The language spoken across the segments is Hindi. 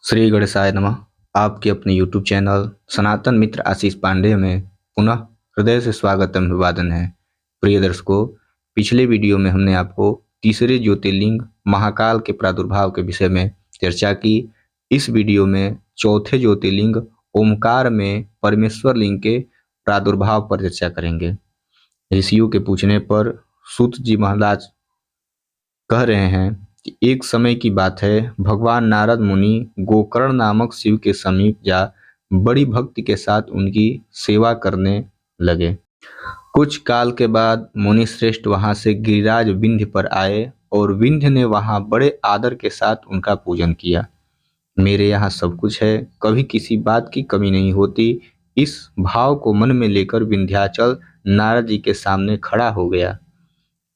श्री गणेशाय नमः। आपके अपने YouTube चैनल सनातन मित्र आशीष पांडे में पुनः हृदय से स्वागत एवं अभिवादन है। प्रिय दर्शकों, पिछले वीडियो में हमने आपको तीसरे ज्योतिर्लिंग महाकाल के प्रादुर्भाव के विषय में चर्चा की। इस वीडियो में चौथे ज्योतिर्लिंग ओमकार में परमेश्वर लिंग के प्रादुर्भाव पर चर्चा करेंगे। ऋषियों के पूछने पर सूत जी महाराज कह रहे हैं कि एक समय की बात है, भगवान नारद मुनि गोकर्ण नामक शिव के समीप जा बड़ी भक्ति के साथ उनकी सेवा करने लगे। कुछ काल के बाद मुनि श्रेष्ठ वहां से गिरिराज विंध्य पर आए और विंध्य ने वहां बड़े आदर के साथ उनका पूजन किया। मेरे यहाँ सब कुछ है, कभी किसी बात की कमी नहीं होती। इस भाव को मन में लेकर विंध्याचल नारद जी के सामने खड़ा हो गया।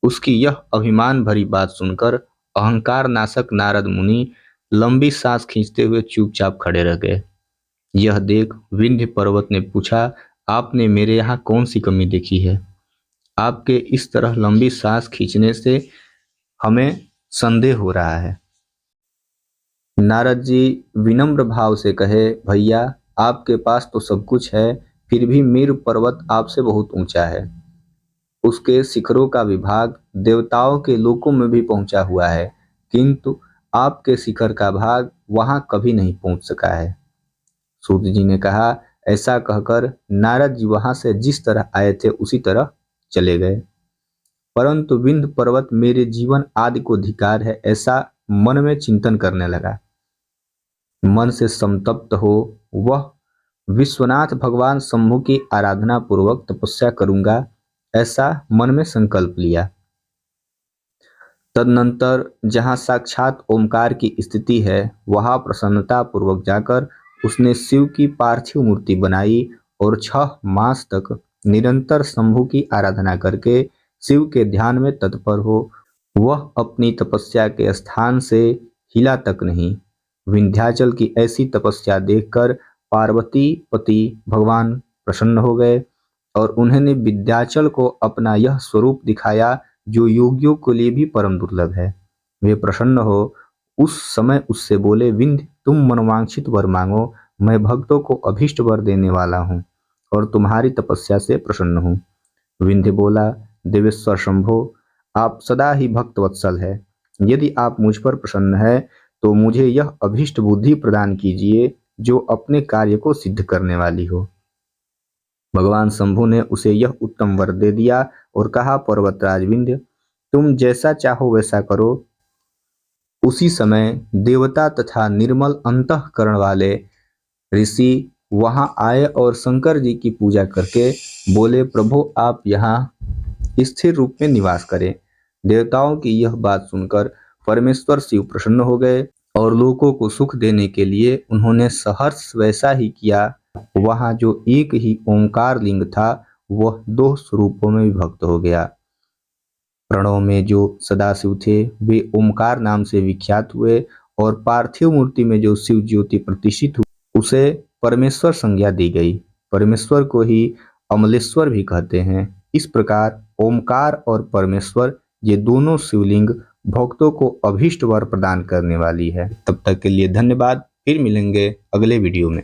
उसकी यह अभिमान भरी बात सुनकर अहंकार नाशक नारद मुनि लंबी सांस खींचते हुए चुपचाप खड़े रह गए। यह देख विंध्य पर्वत ने पूछा, आपने मेरे यहाँ कौन सी कमी देखी है? आपके इस तरह लंबी सांस खींचने से हमें संदेह हो रहा है। नारद जी विनम्र भाव से कहे, भैया आपके पास तो सब कुछ है, फिर भी मेरु पर्वत आपसे बहुत ऊंचा है। उसके शिखरों का विभाग देवताओं के लोकों में भी पहुंचा हुआ है, किंतु आपके शिखर का भाग वहां कभी नहीं पहुंच सका है। सूत जी ने कहा, ऐसा कहकर नारद जी वहां से जिस तरह आए थे उसी तरह चले गए। परंतु विंध्य पर्वत मेरे जीवन आदि को धिक्कार है, ऐसा मन में चिंतन करने लगा। मन से संतप्त हो वह विश्वनाथ भगवान शंभु की आराधना पूर्वक तपस्या करूंगा, ऐसा मन में संकल्प लिया। तदनंतर जहां साक्षात ओमकार की स्थिति है, वहां प्रसन्नता पूर्वक जाकर उसने शिव की पार्थिव मूर्ति बनाई और 6 मास तक निरंतर शंभु की आराधना करके शिव के ध्यान में तत्पर हो। वह अपनी तपस्या के स्थान से हिला तक नहीं। विंध्याचल की ऐसी तपस्या देखकर पार्वती पति भगवान प्रसन्न हो गए और उन्होंने विंध्याचल को अपना यह स्वरूप दिखाया जो योगियों के लिए भी परम दुर्लभ है। वे प्रसन्न हो उस समय उससे बोले, विंध्य तुम मनवांछित वर मांगो, मैं भक्तों को अभीष्ट वर देने वाला हूँ और तुम्हारी तपस्या से प्रसन्न हूँ। विंध्य बोला, देवेश्वर शंभो, आप सदा ही भक्त वत्सल है। यदि आप मुझ पर प्रसन्न है तो मुझे यह अभीष्ट बुद्धि प्रदान कीजिए जो अपने कार्य को सिद्ध करने वाली हो। भगवान शंभु ने उसे यह उत्तम वर दे दिया और कहा, पर्वतराज विंध्य, तुम जैसा चाहो वैसा करो। उसी समय देवता तथा निर्मल अंतःकरण वाले ऋषि वहां आए और शंकर जी की पूजा करके बोले, प्रभु आप यहाँ स्थिर रूप में निवास करें। देवताओं की यह बात सुनकर परमेश्वर शिव प्रसन्न हो गए और लोगों को सुख देने के लिए उन्होंने सहर्ष वैसा ही किया। वहां जो एक ही ओंकार लिंग था वह 2 स्वरूपों में विभक्त हो गया। प्रणव में जो सदाशिव थे वे ओंकार नाम से विख्यात हुए और पार्थिव मूर्ति में जो शिव ज्योति प्रतिष्ठित हुई उसे परमेश्वर संज्ञा दी गई। परमेश्वर को ही अमलेश्वर भी कहते हैं। इस प्रकार ओंकार और परमेश्वर ये दोनों शिवलिंग भक्तों को अभीष्ट वर प्रदान करने वाली है। तब तक के लिए धन्यवाद। फिर मिलेंगे अगले वीडियो में।